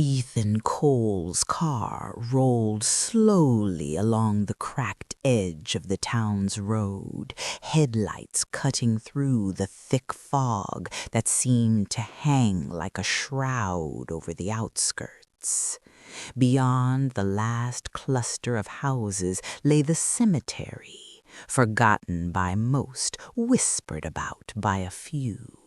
Ethan Cole's car rolled slowly along the cracked edge of the town's road, headlights cutting through the thick fog that seemed to hang like a shroud over the outskirts. Beyond the last cluster of houses lay the cemetery, forgotten by most, whispered about by a few.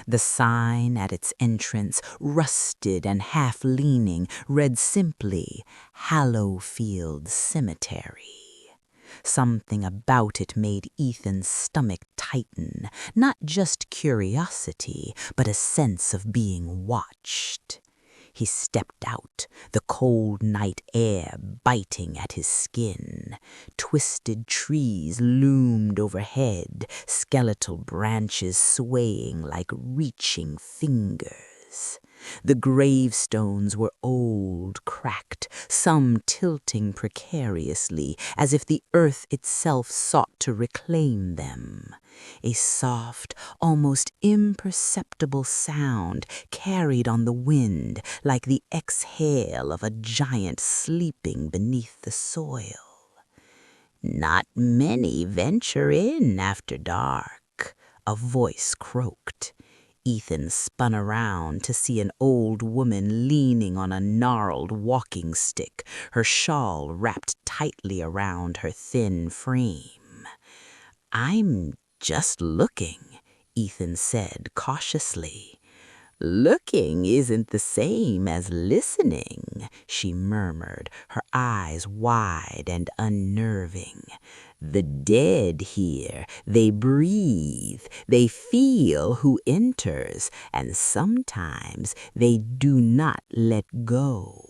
The sign at its entrance, rusted and half-leaning, read simply, Hallowfield Cemetery. Something about it made Ethan's stomach tighten, not just curiosity, but a sense of being watched. He stepped out, the cold night air biting at his skin. Twisted trees loomed overhead, skeletal branches swaying like reaching fingers. The gravestones were old, cracked, some tilting precariously, as if the earth itself sought to reclaim them. A soft, almost imperceptible sound carried on the wind like the exhale of a giant sleeping beneath the soil. "Not many venture in after dark," a voice croaked. Ethan spun around to see an old woman leaning on a gnarled walking stick, her shawl wrapped tightly around her thin frame. "I'm just looking," Ethan said cautiously. "Looking isn't the same as listening," she murmured, her eyes wide and unnerving. "The dead here, they breathe, they feel who enters, and sometimes they do not let go."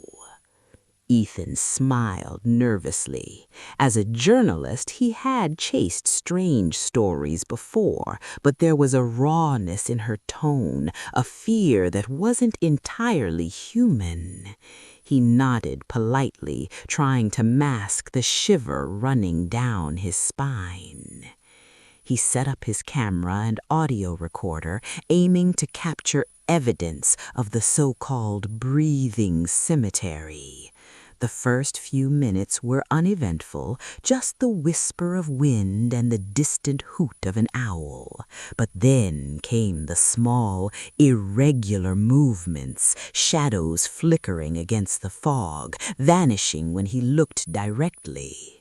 Ethan smiled nervously. As a journalist, he had chased strange stories before, but there was a rawness in her tone, a fear that wasn't entirely human. He nodded politely, trying to mask the shiver running down his spine. He set up his camera and audio recorder, aiming to capture evidence of the so-called breathing cemetery. The first few minutes were uneventful, just the whisper of wind and the distant hoot of an owl. But then came the small, irregular movements, shadows flickering against the fog, vanishing when he looked directly.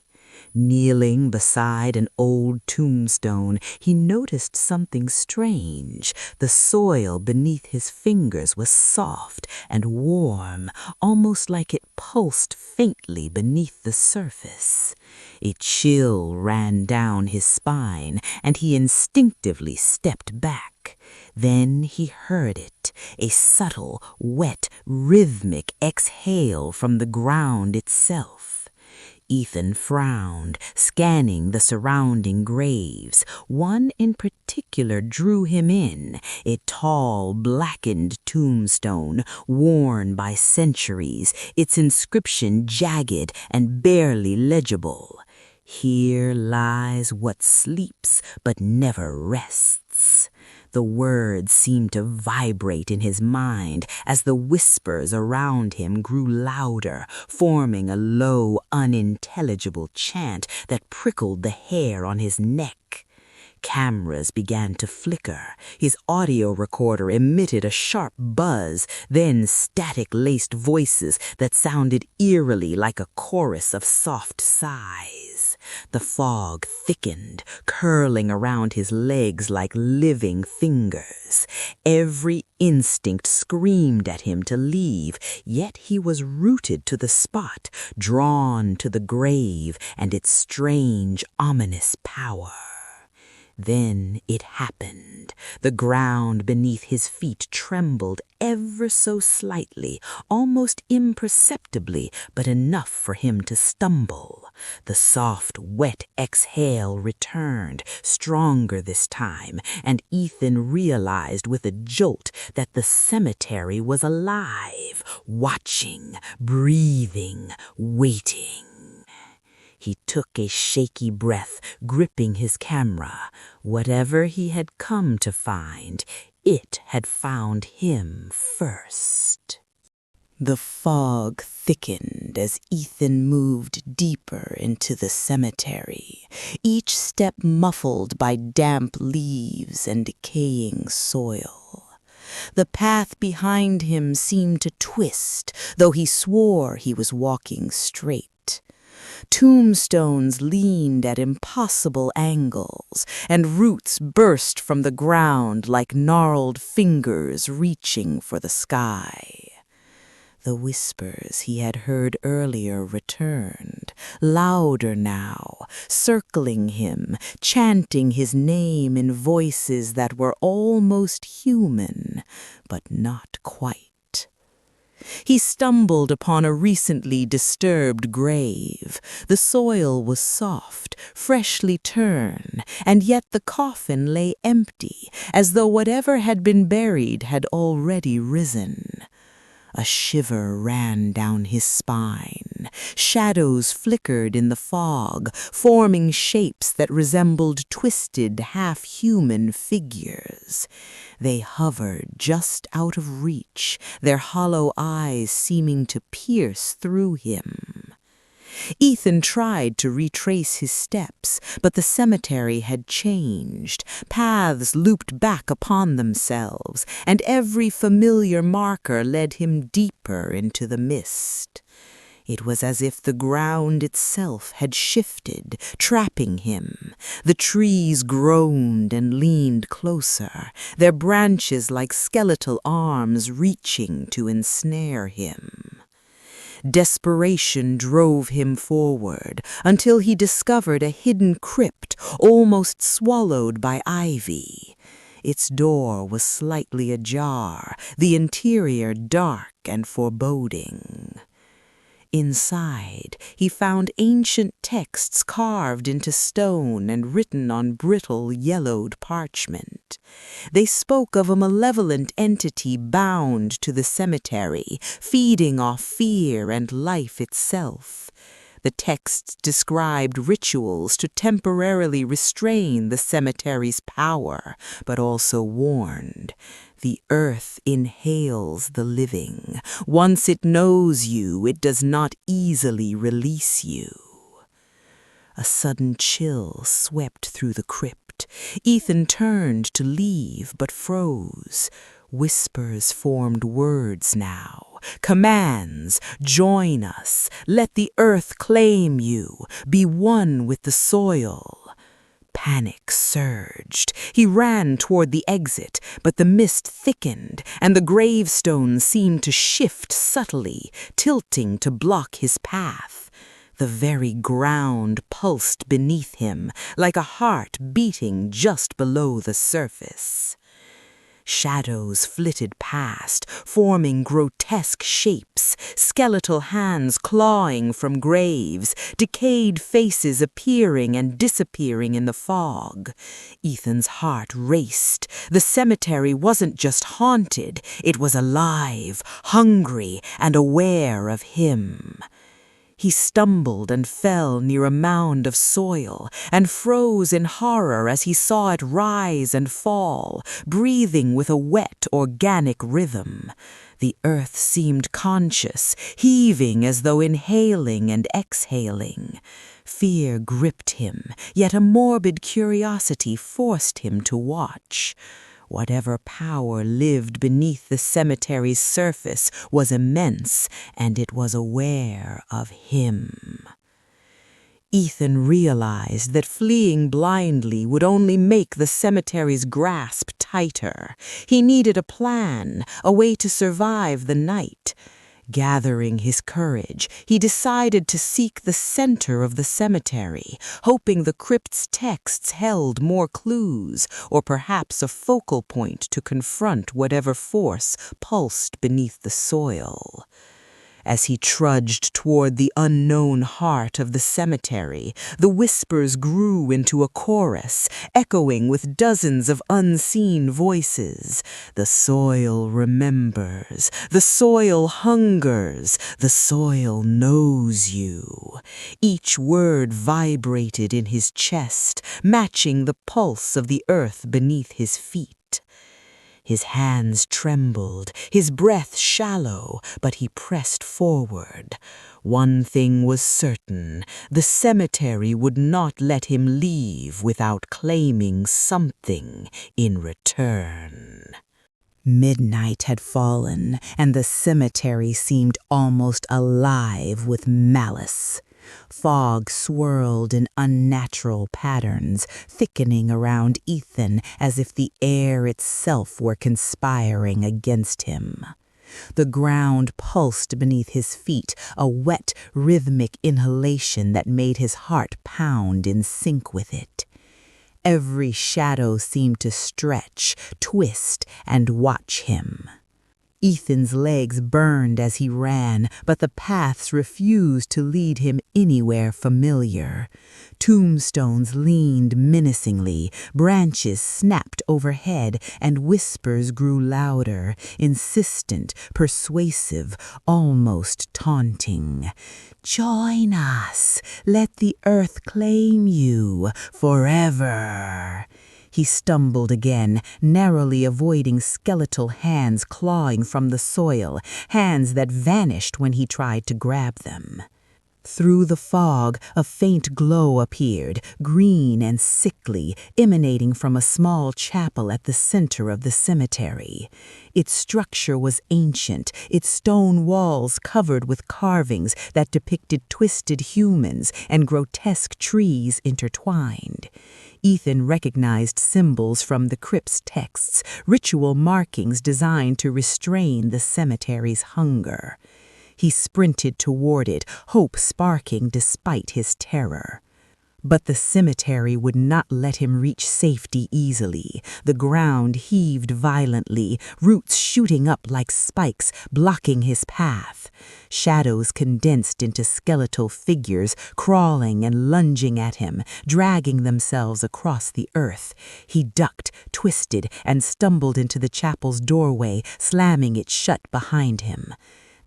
Kneeling beside an old tombstone, he noticed something strange. The soil beneath his fingers was soft and warm, almost like it pulsed faintly beneath the surface. A chill ran down his spine, and he instinctively stepped back. Then he heard it, a subtle, wet, rhythmic exhale from the ground itself. Ethan frowned, scanning the surrounding graves. One in particular drew him in, a tall, blackened tombstone, worn by centuries, its inscription jagged and barely legible. "Here lies what sleeps but never rests." The words seemed to vibrate in his mind as the whispers around him grew louder, forming a low, unintelligible chant that prickled the hair on his neck. Cameras began to flicker. His audio recorder emitted a sharp buzz, then static-laced voices that sounded eerily like a chorus of soft sighs. The fog thickened, curling around his legs like living fingers. Every instinct screamed at him to leave, yet he was rooted to the spot, drawn to the grave and its strange, ominous power. Then it happened. The ground beneath his feet trembled ever so slightly, almost imperceptibly, but enough for him to stumble. The soft, wet exhale returned, stronger this time, and Ethan realized with a jolt that the cemetery was alive, watching, breathing, waiting. He took a shaky breath, gripping his camera. Whatever he had come to find, it had found him first. The fog thickened as Ethan moved deeper into the cemetery, each step muffled by damp leaves and decaying soil. The path behind him seemed to twist, though he swore he was walking straight. Tombstones leaned at impossible angles, and roots burst from the ground like gnarled fingers reaching for the sky. The whispers he had heard earlier returned, louder now, circling him, chanting his name in voices that were almost human, but not quite. He stumbled upon a recently disturbed grave. The soil was soft, freshly turned, and yet the coffin lay empty, as though whatever had been buried had already risen. A shiver ran down his spine. Shadows flickered in the fog, forming shapes that resembled twisted, half-human figures. They hovered just out of reach, their hollow eyes seeming to pierce through him. Ethan tried to retrace his steps, but the cemetery had changed. Paths looped back upon themselves, and every familiar marker led him deeper into the mist. It was as if the ground itself had shifted, trapping him. The trees groaned and leaned closer, their branches like skeletal arms reaching to ensnare him. Desperation drove him forward until he discovered a hidden crypt almost swallowed by ivy. Its door was slightly ajar, the interior dark and foreboding. Inside, he found ancient texts carved into stone and written on brittle, yellowed parchment. They spoke of a malevolent entity bound to the cemetery, feeding off fear and life itself. The texts described rituals to temporarily restrain the cemetery's power, but also warned, the earth inhales the living. Once it knows you, it does not easily release you. A sudden chill swept through the crypt. Ethan turned to leave, but froze. Whispers formed words now. Commands, join us, let the earth claim you, be one with the soil. Panic surged. He ran toward the exit, but the mist thickened, and the gravestones seemed to shift subtly, tilting to block his path. The very ground pulsed beneath him, like a heart beating just below the surface. Shadows flitted past, forming grotesque shapes, skeletal hands clawing from graves, decayed faces appearing and disappearing in the fog. Ethan's heart raced. The cemetery wasn't just haunted, it was alive, hungry, and aware of him. He stumbled and fell near a mound of soil and froze in horror as he saw it rise and fall, breathing with a wet, organic rhythm. The earth seemed conscious, heaving as though inhaling and exhaling. Fear gripped him, yet a morbid curiosity forced him to watch. Whatever power lived beneath the cemetery's surface was immense, and it was aware of him. Ethan realized that fleeing blindly would only make the cemetery's grasp tighter. He needed a plan, a way to survive the night. Gathering his courage, he decided to seek the center of the cemetery, hoping the crypt's texts held more clues, or perhaps a focal point to confront whatever force pulsed beneath the soil. As he trudged toward the unknown heart of the cemetery, the whispers grew into a chorus, echoing with dozens of unseen voices. The soil remembers, the soil hungers, the soil knows you. Each word vibrated in his chest, matching the pulse of the earth beneath his feet. His hands trembled, his breath shallow, but he pressed forward. One thing was certain, the cemetery would not let him leave without claiming something in return. Midnight had fallen, and the cemetery seemed almost alive with malice. Fog swirled in unnatural patterns, thickening around Ethan as if the air itself were conspiring against him. The ground pulsed beneath his feet, a wet, rhythmic inhalation that made his heart pound in sync with it. Every shadow seemed to stretch, twist, and watch him. Ethan's legs burned as he ran, but the paths refused to lead him anywhere familiar. Tombstones leaned menacingly, branches snapped overhead, and whispers grew louder, insistent, persuasive, almost taunting. "Join us. Let the earth claim you forever." He stumbled again, narrowly avoiding skeletal hands clawing from the soil, hands that vanished when he tried to grab them. Through the fog, a faint glow appeared, green and sickly, emanating from a small chapel at the center of the cemetery. Its structure was ancient, its stone walls covered with carvings that depicted twisted humans and grotesque trees intertwined. Ethan recognized symbols from the crypt's texts, ritual markings designed to restrain the cemetery's hunger. He sprinted toward it, hope sparking despite his terror. But the cemetery would not let him reach safety easily. The ground heaved violently, roots shooting up like spikes, blocking his path. Shadows condensed into skeletal figures, crawling and lunging at him, dragging themselves across the earth. He ducked, twisted, and stumbled into the chapel's doorway, slamming it shut behind him.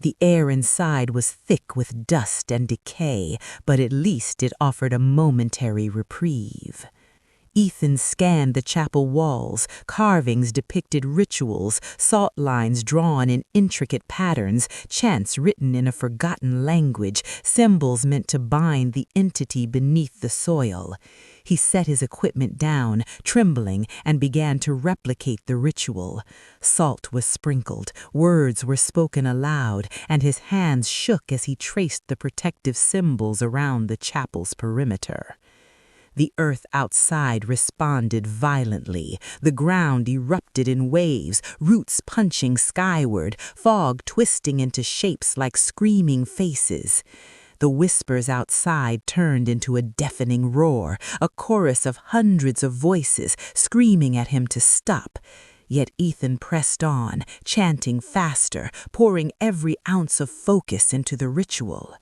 The air inside was thick with dust and decay, but at least it offered a momentary reprieve. Ethan scanned the chapel walls. Carvings depicted rituals, salt lines drawn in intricate patterns, chants written in a forgotten language, symbols meant to bind the entity beneath the soil. He set his equipment down, trembling, and began to replicate the ritual. Salt was sprinkled, words were spoken aloud, and his hands shook as he traced the protective symbols around the chapel's perimeter. The earth outside responded violently. The ground erupted in waves, roots punching skyward, fog twisting into shapes like screaming faces. The whispers outside turned into a deafening roar, a chorus of hundreds of voices screaming at him to stop. Yet Ethan pressed on, chanting faster, pouring every ounce of focus into the ritual.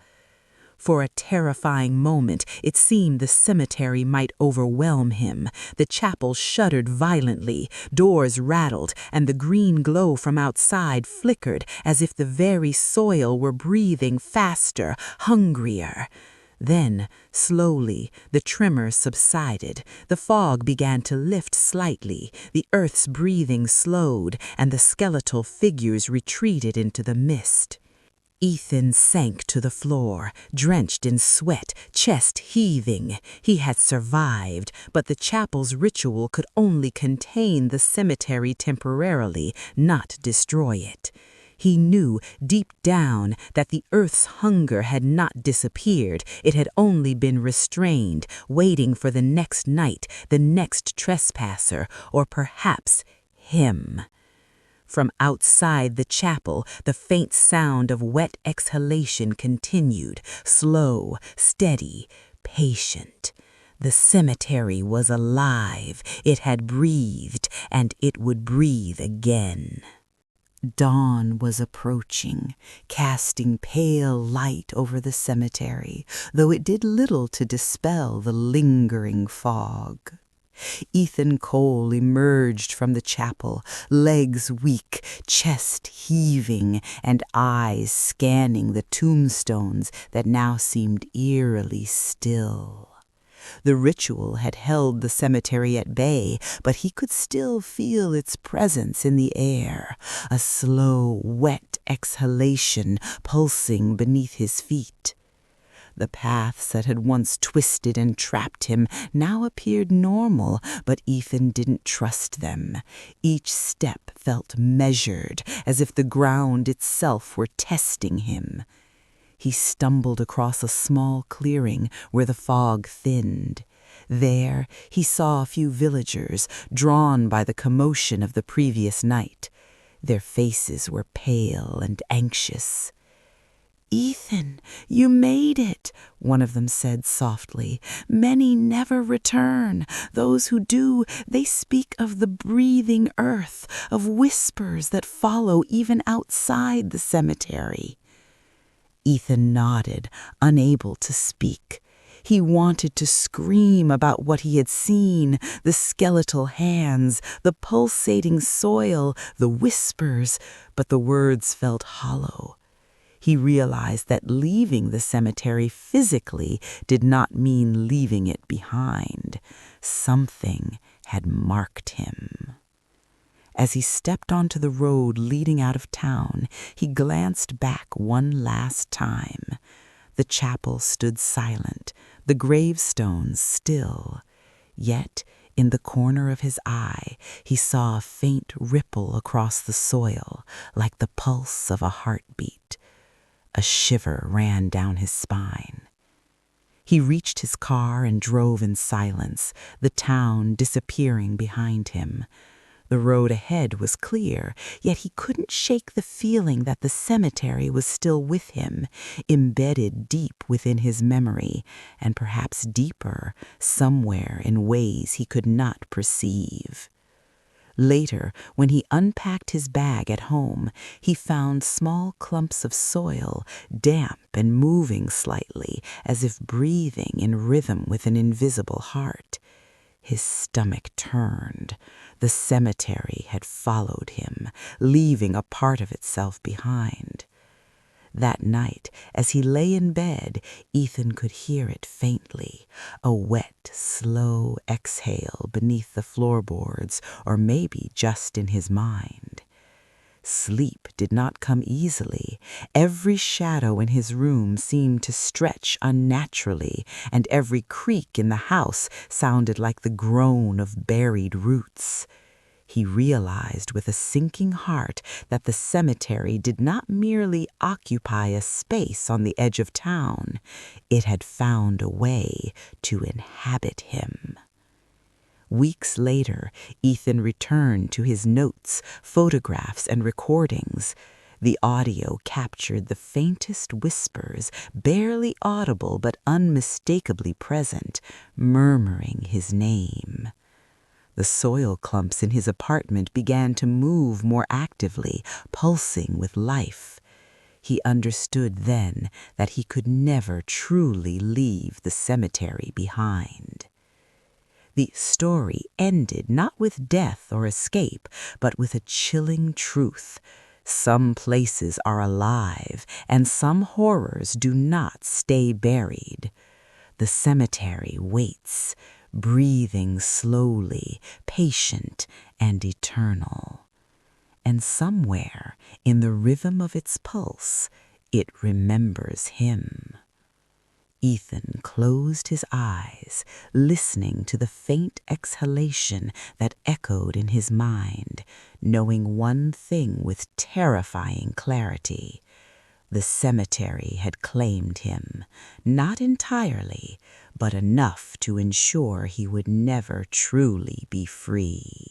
For a terrifying moment, it seemed the cemetery might overwhelm him. The chapel shuddered violently, doors rattled, and the green glow from outside flickered as if the very soil were breathing faster, hungrier. Then, slowly, the tremor subsided. The fog began to lift slightly, the earth's breathing slowed, and the skeletal figures retreated into the mist. Ethan sank to the floor, drenched in sweat, chest heaving. He had survived, but the chapel's ritual could only contain the cemetery temporarily, not destroy it. He knew deep down that the earth's hunger had not disappeared. It had only been restrained, waiting for the next night, the next trespasser, or perhaps him. From outside the chapel, the faint sound of wet exhalation continued, slow, steady, patient. The cemetery was alive. It had breathed, and it would breathe again. Dawn was approaching, casting pale light over the cemetery, though it did little to dispel the lingering fog. Ethan Cole emerged from the chapel, legs weak, chest heaving, and eyes scanning the tombstones that now seemed eerily still. The ritual had held the cemetery at bay, but he could still feel its presence in the air, a slow, wet exhalation pulsing beneath his feet. The paths that had once twisted and trapped him now appeared normal, but Ethan didn't trust them. Each step felt measured, as if the ground itself were testing him. He stumbled across a small clearing where the fog thinned. There he saw a few villagers, drawn by the commotion of the previous night. Their faces were pale and anxious. "Ethan, you made it," one of them said softly. "Many never return. Those who do, they speak of the breathing earth, of whispers that follow even outside the cemetery." Ethan nodded, unable to speak. He wanted to scream about what he had seen, the skeletal hands, the pulsating soil, the whispers, but the words felt hollow. He realized that leaving the cemetery physically did not mean leaving it behind. Something had marked him. As he stepped onto the road leading out of town, he glanced back one last time. The chapel stood silent, the gravestones still. Yet, in the corner of his eye, he saw a faint ripple across the soil, like the pulse of a heartbeat. A shiver ran down his spine. He reached his car and drove in silence, the town disappearing behind him. The road ahead was clear, yet he couldn't shake the feeling that the cemetery was still with him, embedded deep within his memory, and perhaps deeper, somewhere in ways he could not perceive. Later, when he unpacked his bag at home, he found small clumps of soil, damp and moving slightly, as if breathing in rhythm with an invisible heart. His stomach turned. The cemetery had followed him, leaving a part of itself behind. That night, as he lay in bed, Ethan could hear it faintly, a wet, slow exhale beneath the floorboards, or maybe just in his mind. Sleep did not come easily. Every shadow in his room seemed to stretch unnaturally, and every creak in the house sounded like the groan of buried roots. He realized with a sinking heart that the cemetery did not merely occupy a space on the edge of town. It had found a way to inhabit him. Weeks later, Ethan returned to his notes, photographs, and recordings. The audio captured the faintest whispers, barely audible but unmistakably present, murmuring his name. The soil clumps in his apartment began to move more actively, pulsing with life. He understood then that he could never truly leave the cemetery behind. The story ended not with death or escape, but with a chilling truth. Some places are alive, and some horrors do not stay buried. The cemetery waits, breathing slowly, patient and eternal. And somewhere in the rhythm of its pulse, it remembers him. Ethan closed his eyes, listening to the faint exhalation that echoed in his mind, knowing one thing with terrifying clarity. The cemetery had claimed him, not entirely, but enough to ensure he would never truly be free.